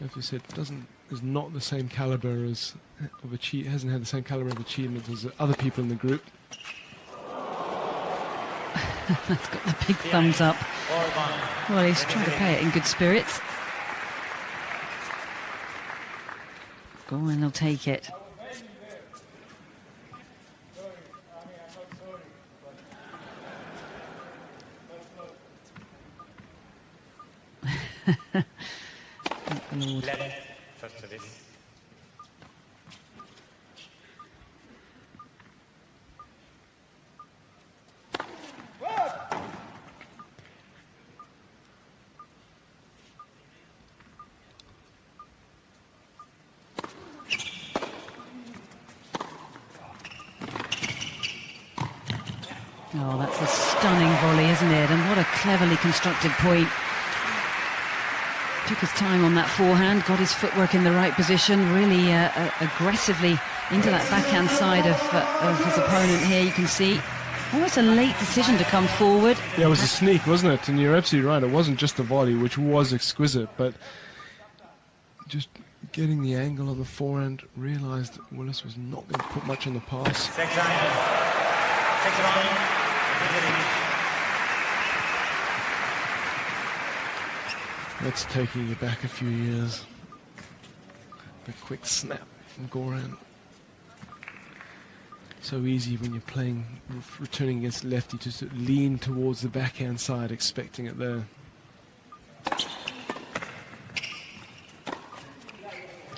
as we said, is not the same caliber as hasn't had the same caliber of achievement as other people in the group. That's got the big thumbs up. Well, he's trying to play it in good spirits. Goran will take it. First service. Oh, that's a stunning volley, isn't it? And what a cleverly constructed point. Took his time on that forehand, got his footwork in the right position, really aggressively into that backhand side of his opponent here. You can see almost a late decision to come forward. Yeah, it was a sneak, wasn't it? And you're absolutely right. It wasn't just the volley, which was exquisite, but just getting the angle on the forehand, realised that Willis was not going to put much on the pass. That's taking you back a few years. A quick snap from Goran. So easy when you're playing, returning against lefty, to sort of lean towards the backhand side, expecting it there. Oh,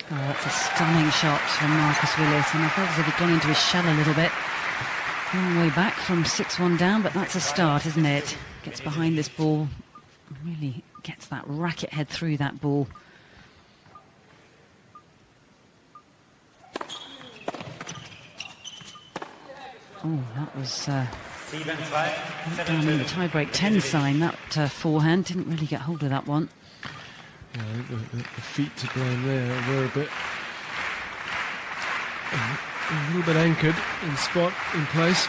that's a stunning shot from Marcus Willis, and I felt as if he'd gone into his shell a little bit. Long way back from 6-1 down, but that's a start, isn't it? Gets behind this ball, really gets that racket head through that ball. Oh, that was down in the tie-break 10 sign. That forehand didn't really get hold of that one. Yeah, I think the feet to ground there were a little bit anchored in spot, in place.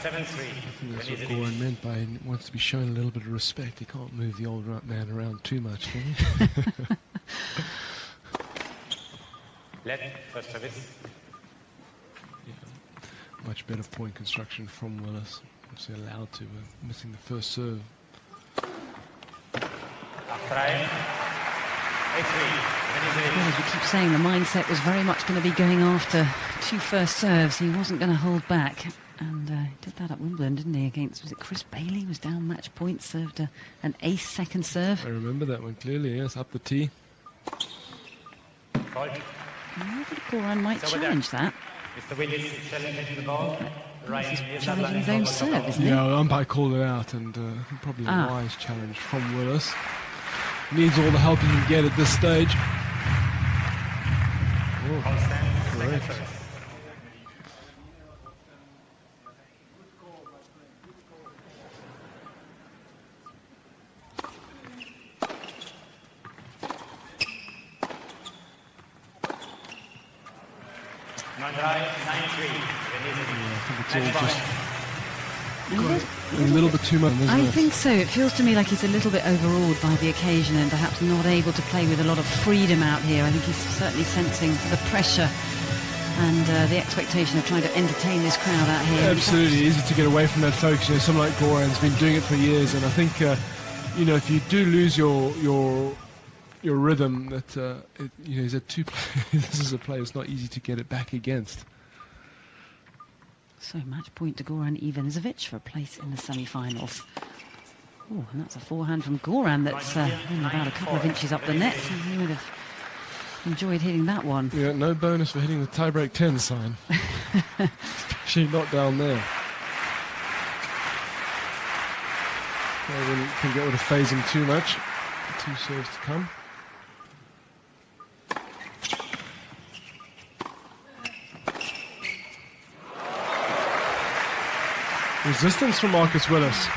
That's what Goran meant by he wants to be shown a little bit of respect. He can't move the old man around too much, can he? Left, first service. Yeah, much better point construction from Willis. Obviously allowed to, missing the first serve. Well, as we keep saying, the mindset was very much going to be going after two first serves. He wasn't going to hold back. And did that at Wimbledon, didn't he, against, was it Chris Bailey, was down match point, served an ace second serve. I remember that one clearly, yes, up the tee. I think Goran might challenge that. He's challenging his own serve, isn't he? Yeah, the umpire called it out, and probably a wise challenge from Willis. Needs all the help he can get at this stage. Oh, correct. A little bit too much, I think so. It feels to me like he's a little bit overawed by the occasion and perhaps not able to play with a lot of freedom out here. I think he's certainly sensing the pressure and the expectation of trying to entertain this crowd out here. Absolutely easy to get away from that focus. You know, someone like Goran's been doing it for years, and I think you know, if you do lose your rhythm, that you know, he's had two players. This is a player it's not easy to get it back against. So match point to Goran Ivanisevic for a place in the semi-finals. Oh, and that's a forehand from Goran that's only about a couple of inches up the net. So he would have enjoyed hitting that one. Yeah, no bonus for hitting the tie-break 10 sign. Especially not down there. Can get rid of phase him too much. Two serves to come. Resistance from Marcus Willis.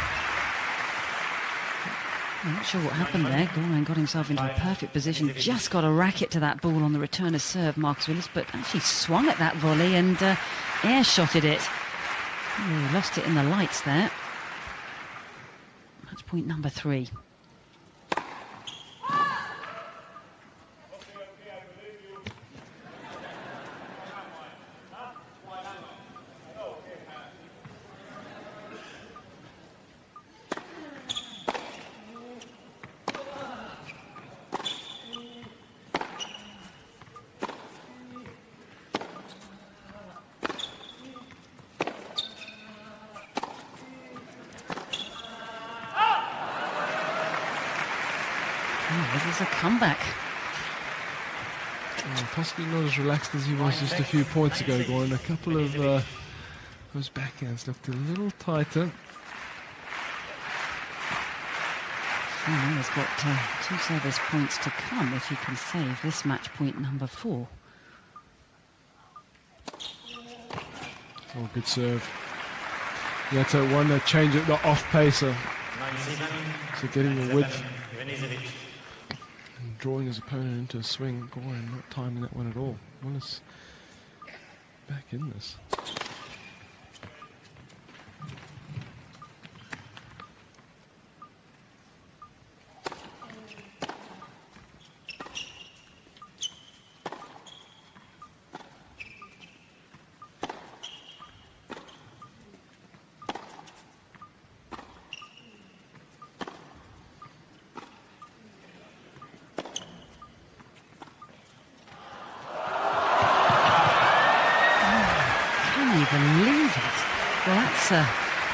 I'm not sure what happened there. Goran got himself into a perfect position, just got a racket to that ball on the return of serve, Marcus Willis, but actually swung at that volley and air-shotted it. He lost it in the lights there. Match point number 3. This is a comeback. Possibly not as relaxed as he was just a few points ago, Goran. A couple of those backhands looked a little tighter. He's got 2 service points to come if he can save this match point number 4. Oh, good serve. Yeah, it's a one that change it, the off pacer. So getting the width. And drawing his opponent into a swing. Goran not timing that one at all. Willis back in this. Believe it. Well, that's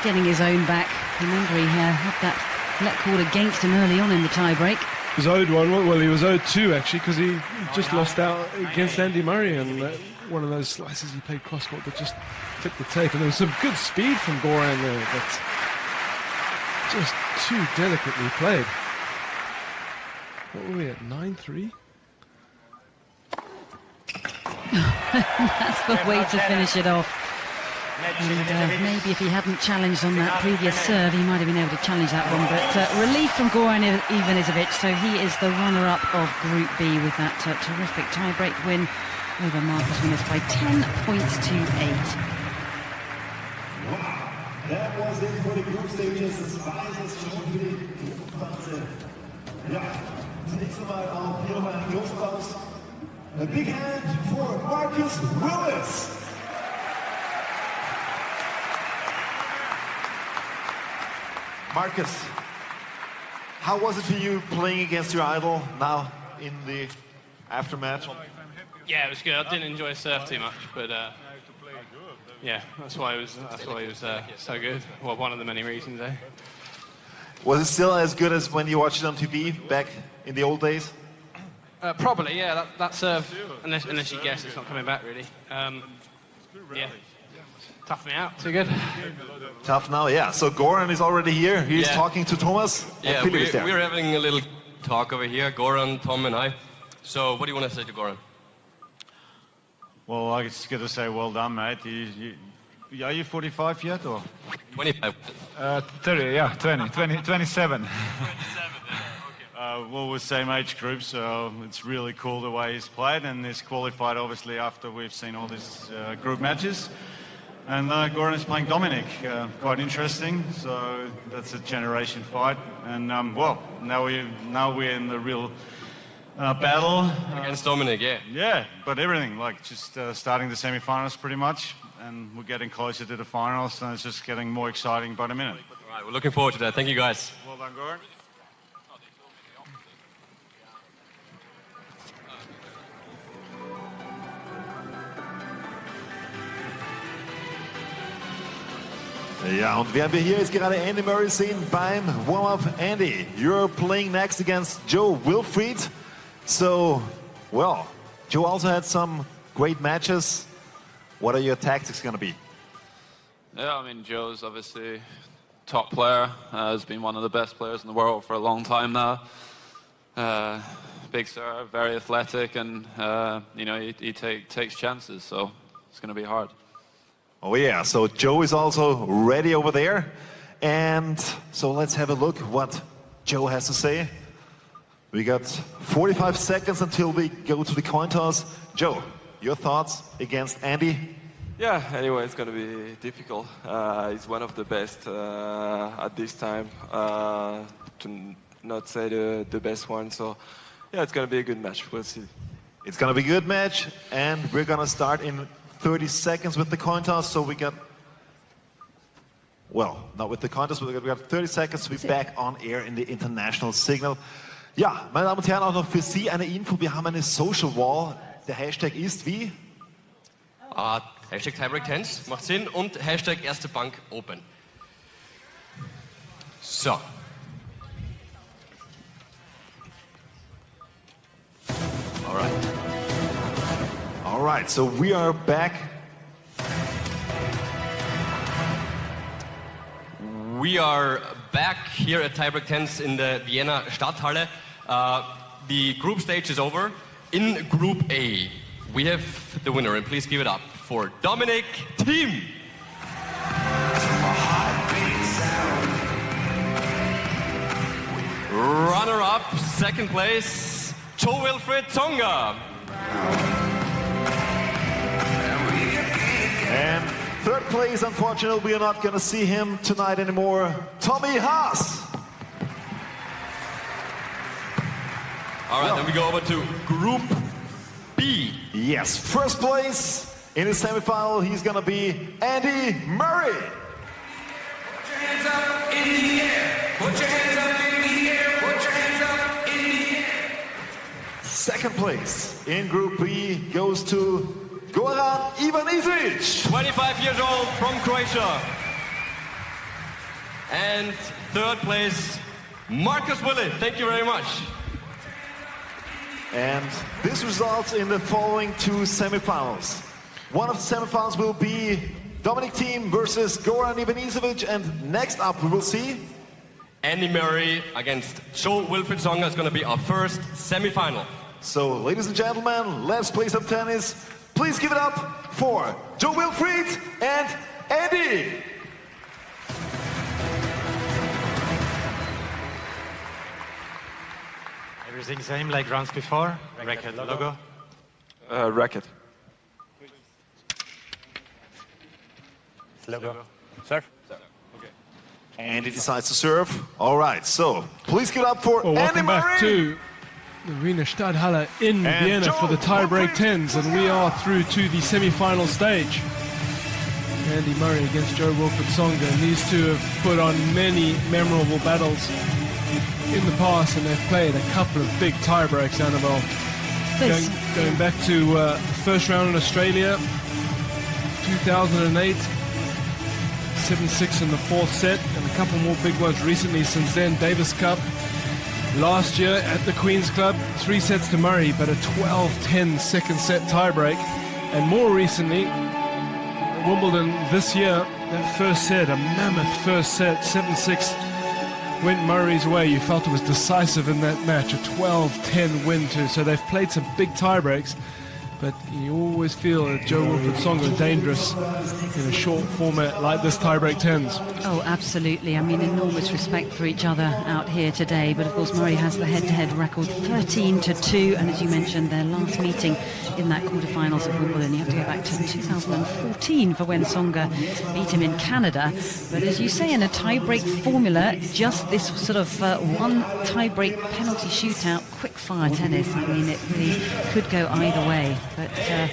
getting his own back. Remember, he had that let called against him early on in the tie-break. He was owed one. Well, he was owed 2 actually, because he just lost out against Andy Murray, and one of those slices he played cross-court that just tipped the tape. And there was some good speed from Goran there, but just too delicately played. What were we at, 9-3? That's the way to finish it off. And maybe if he hadn't challenged on that previous serve, he might have been able to challenge that one. But relief from Goran Ivanisevic, so he is the runner-up of Group B with that terrific tie-break win over Marcus Willis by 10 points to 8. That was it for the group stages. Das war jetzt schon für die Gruppenphase. Ja, zunächst einmal auch hier nochmal ein Großapplaus. A big hand for Marcus Willis. Marcus, how was it for you playing against your idol now in the aftermatch? Yeah, it was good. I didn't enjoy surf too much, but yeah, that's why he was so good. Well, one of the many reasons, eh? Was it still as good as when you watched it on TV back in the old days? Probably, yeah. That serve, unless you guess, it's not coming back really. Yeah, tough me out. Too good. Tough now, yeah. So Goran is already here. He's talking to Thomas. Yeah, we're having a little talk over here, Goran, Tom, and I. So, what do you want to say to Goran? Well, I just got to say, well done, mate. Are you 45 yet, or? 25. 30, yeah, 27. Well, we're same age group, so it's really cool the way he's played, and he's qualified, obviously, after we've seen all these group matches. And Goran is playing Dominic, quite interesting. So that's a generation fight, and well, now we're in the real battle Against Dominic, yeah. Yeah, but everything, like just starting the semi-finals pretty much, and we're getting closer to the finals, and it's just getting more exciting by the minute. All right, we're looking forward to that. Thank you, guys. Well done, Goran. Ja, und während wir hier jetzt gerade Andy Murray sehen beim Warm-Up, Andy, you're playing next against Joe Wilfried. So, well, Joe also had some great matches. What are your tactics going to be? Yeah, I mean, Joe's obviously top player. Has been one of the best players in the world for a long time now. Big serve, very athletic, and you know he takes chances, so it's going to be hard. Oh yeah, so Joe is also ready over there. And so let's have a look what Joe has to say. We got 45 seconds until we go to the coin toss. Joe, your thoughts against Andy? Yeah, anyway, it's going to be difficult. He's one of the best at this time, to not say the best one. So, yeah, it's going to be a good match. We'll see. It's going to be a good match, and we're going to start in 30 seconds with the coin toss. So we got, well, not with the coin toss, but we got 30 seconds to be back on air in the international signal. Ja, meine Damen und Herren, auch noch für Sie eine Info. Wir haben eine Social Wall. Der Hashtag ist wie? Hashtag Tiebreak 10, macht Sinn. Und Hashtag erste Bank Open. So. All right, so we are back. We are back here at Tiebreak 10 in the Vienna Stadthalle. The group stage is over. In Group A, we have the winner, and please give it up for Dominic Thiem. Runner-up, second place, Joe Wilfried Tsonga. And third place, unfortunately, we are not going to see him tonight anymore. Tommy Haas. All right, then we go over to Group B. Yes, first place in the semifinal, he's going to be Andy Murray. Put your hands up in the air. Put your hands up in the air. Put your hands up in the air. Second place in Group B goes to Goran Ivanisevic. 25 years old from Croatia. And third place, Marcus Willett. Thank you very much. And this results in the following two semifinals. One of the semifinals will be Dominic Thiem versus Goran Ivanisevic, and next up we will see Andy Murray against Joe Wilfried Tsonga is going to be our first semifinal. So, ladies and gentlemen, let's play some tennis. Please give it up for Joe Wilfried and Andy. Everything same like rounds before? Racket logo? Racket. Logo. Serve? Andy decides to serve. All right, so please give it up for Well, Andy welcome back Murray. to the Arena Stadthalle in And Vienna Joe for the tiebreak Wilfried 10s, and we are through to the semi-final stage. Andy Murray against Joe Wilfried Tsonga, and these two have put on many memorable battles in the past, and they've played a couple of big tie-breaks, Annabelle. Going back to the first round in Australia, 2008, 7-6 in the fourth set, and a couple more big ones recently since then. Davis Cup last year at the Queen's Club, 3 sets to Murray, but a 12-10 second set tiebreak. And more recently, Wimbledon this year, that first set, a mammoth first set, 7-6, went Murray's way. You felt it was decisive in that match, a 12-10 win too. So they've played some big tiebreaks, but you always feel that Joe Wilfried Tsonga is dangerous in a short format like this tiebreak 10s. Oh, absolutely. I mean, enormous respect for each other out here today. But of course, Murray has the head-to-head record 13-2. And as you mentioned, their last meeting in that quarterfinals of Wimbledon, you have to go back to 2014 for when Tsonga beat him in Canada. But as you say, in a tiebreak formula, just this sort of one tiebreak penalty shootout, quick-fire tennis. I mean, it really could go either way. But I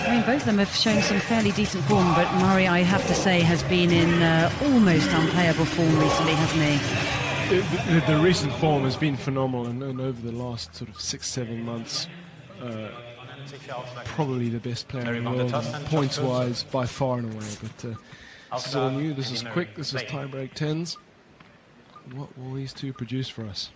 mean, both of them have shown some fairly decent form, but Murray, I have to say, has been in almost unplayable form recently, hasn't The recent form has been phenomenal, and over the last sort of 6-7 months, probably the best player in the world, points-wise, by far and away. But this is all new, this is quick, this is tie-break 10s. What will these two produce for us?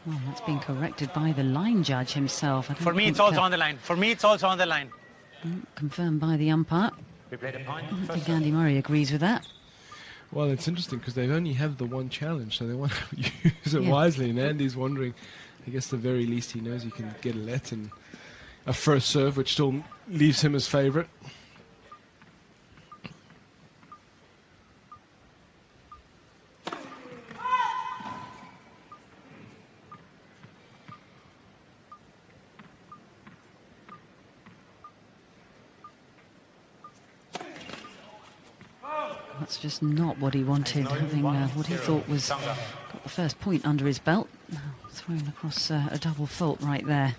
Well, that's been corrected by the line judge himself. For me, it's also on the line. For me, it's also on the line. Confirmed by the umpire. We played a point. I think Andy Murray agrees with that. Well, it's interesting because they only have the one challenge, so they want to use it wisely. And Andy's wondering, I guess the very least he knows he can get a let and a first serve, which still leaves him as favourite. That's just not what he wanted, having what he thought was got the first point under his belt. Now thrown across a double fault right there.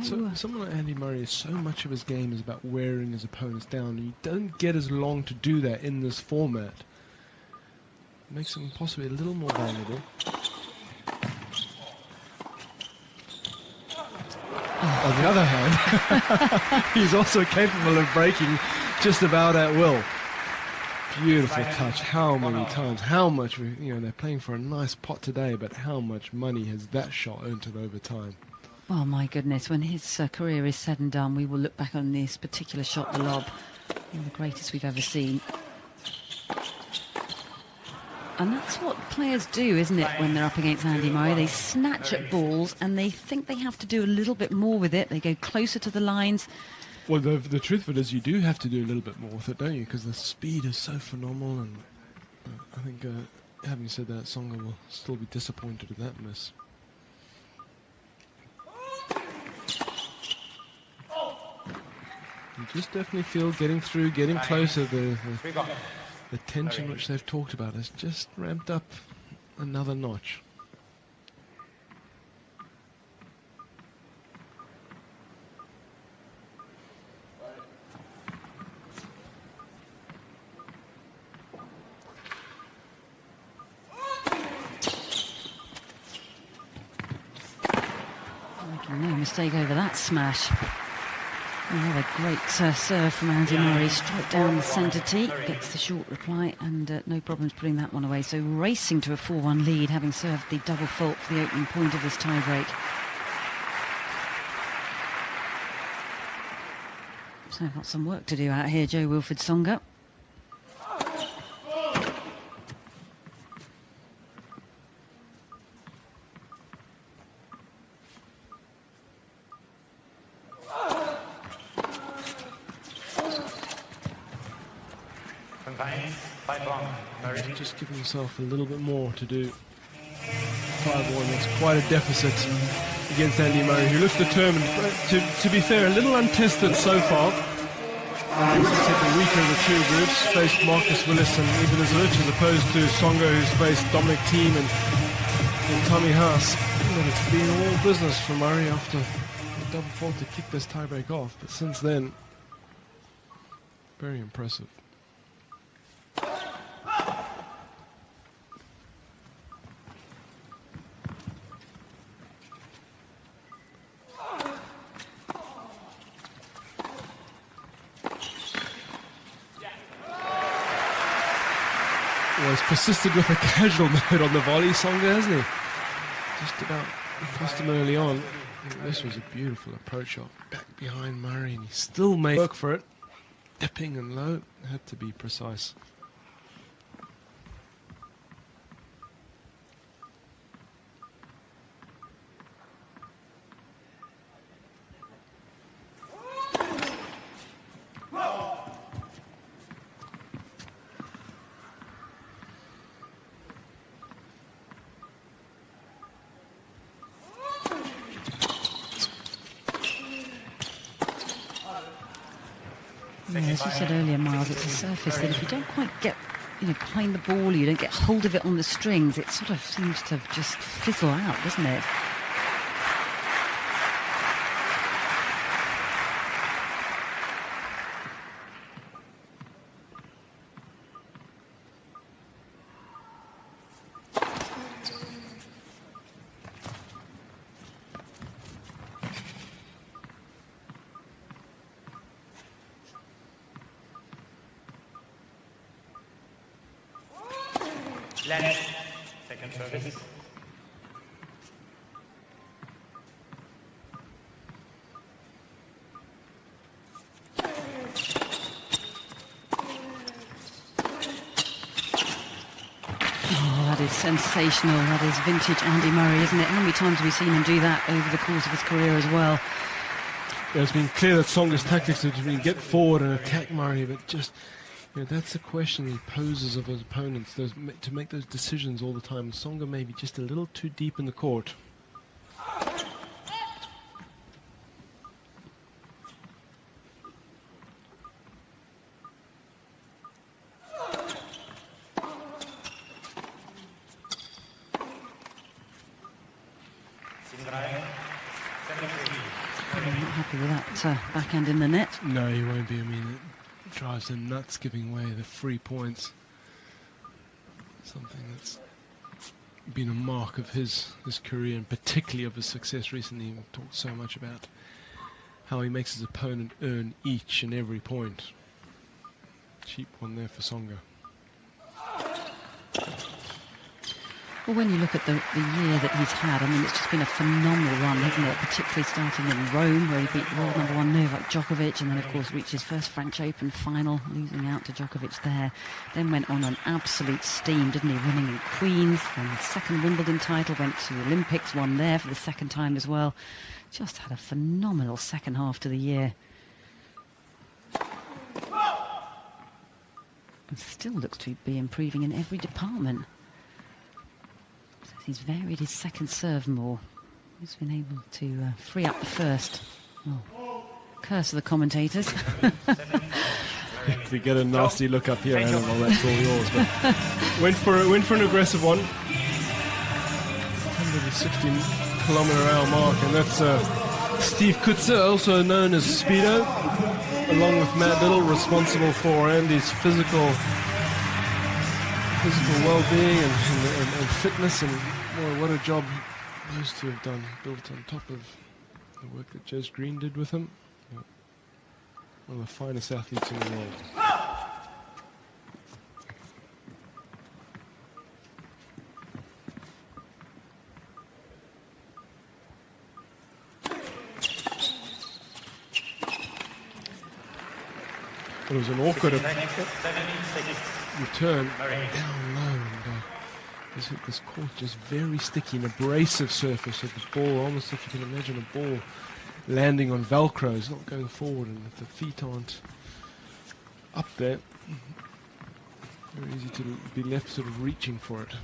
So, someone like Andy Murray, so much of his game is about wearing his opponents down, and you don't get as long to do that in this format. It makes him possibly a little more vulnerable. On the other hand, he's also capable of breaking just about at will. Beautiful touch. How many times, how much, they're playing for a nice pot today, but how much money has that shot earned him over time? Oh my goodness, when his career is said and done, we will look back on this particular shot, the lob, one of the greatest we've ever seen. And that's what players do, isn't it, when they're up against Andy Murray? They snatch at balls and they think they have to do a little bit more with it. They go closer to the lines. Well, the truth of it is you do have to do a little bit more with it, don't you? Because the speed is so phenomenal, and I think, having said that, Tsonga will still be disappointed with that miss. You just definitely feel getting through, getting closer, the tension which they've talked about has just ramped up another notch. Making no mistake over that smash. Another great serve from Andy Murray, straight down the centre tee, gets the short reply, and no problems putting that one away. So racing to a 4-1 lead, having served the double fault for the opening point of this tiebreak. So got some work to do out here, Jo-Wilfried Tsonga. Just giving himself a little bit more to do. 5-1, that's quite a deficit against Andy Murray, who looks determined. To be fair, a little untested so far. As I said, the weaker of the two groups faced Marcus Willis and Eben Zurich, as opposed to Tsonga, who's faced Dominic Thiem and Tommy Haas. But it's been all business for Murray after the double fault to kick this tiebreak off. But since then, very impressive. Well, he's persisted with a casual mode on the volley, Tsonga, hasn't he? Just about crossed him early on. This was a beautiful approach shot back behind Murray, and he still made work for it. Dipping and low, had to be precise. As you said earlier, Miles, it's a surface that if you don't quite get behind the ball, you don't get hold of it on the strings, it sort of seems to just fizzle out, doesn't it? Left, second service. Oh, that is sensational. That is vintage Andy Murray, isn't it? How many times have we seen him do that over the course of his career as well? Yeah, it's been clear that Tsonga's tactics have been get forward and attack Murray, but just, that's the question he poses of his opponents, to make those decisions all the time. Tsonga may be just a little too deep in the court. Happy with that backhand in the net. No, he won't be. I mean, it drives him nuts giving away the free points. Something that's been a mark of his career, and particularly of his success recently. He talked so much about how he makes his opponent earn each and every point. Cheap one there for Tsonga. Well, when you look at the year that he's had, I mean, it's just been a phenomenal run, hasn't it? Particularly starting in Rome, where he beat world number one Novak Djokovic, and then, of course, reached his first French Open final, losing out to Djokovic there. Then went on an absolute steam, didn't he? Winning in Queens, then the second Wimbledon title, went to the Olympics, won there for the second time as well. Just had a phenomenal second half to the year. And still looks to be improving in every department. He's varied his second serve more. He's been able to free up the first. Oh, curse of the commentators. If we get a nasty look up here, Animal, that's all yours. But went for an aggressive one. 116-kilometre-hour mark, and that's Steve Kutzer, also known as Speedo, along with Matt Little, responsible for Andy's physical well-being and fitness, and boy, what a job those two have done, built on top of the work that Jez Green did with him. One of the finest athletes in the world. It was an awkward return down low, and this court just very sticky, an abrasive surface of the ball, almost if you can imagine a ball landing on Velcro. It's not going forward, and if the feet aren't up there, very easy to be left sort of reaching for it.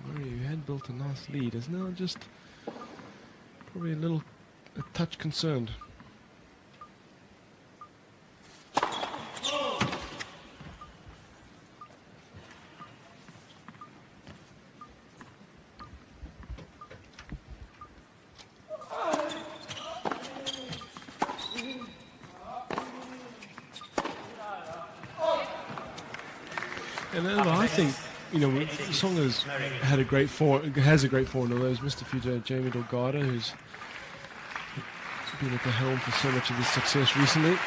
Murray, who had built a nice lead, is now just probably a touch concerned. And I think, Tsonga's has a great forehand, although he's missed a few to Jamie Delgado, who's been at the helm for so much of his success recently.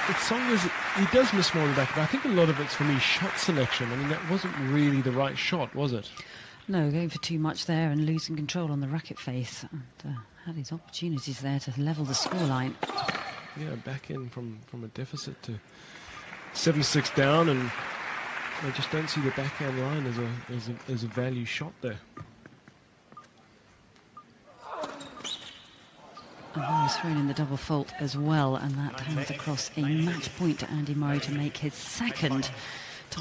Tsonga's, he does miss more in the back, but I think a lot of it's for me shot selection. I mean, that wasn't really the right shot, was it? No, going for too much there and losing control on the racket face. And had his opportunities there to level the scoreline. Yeah, back in from a deficit to 7-6 down, and I just don't see the backhand line as a value shot there. And now he's thrown in the double fault as well, and that hands across a match point to Andy Murray to make his second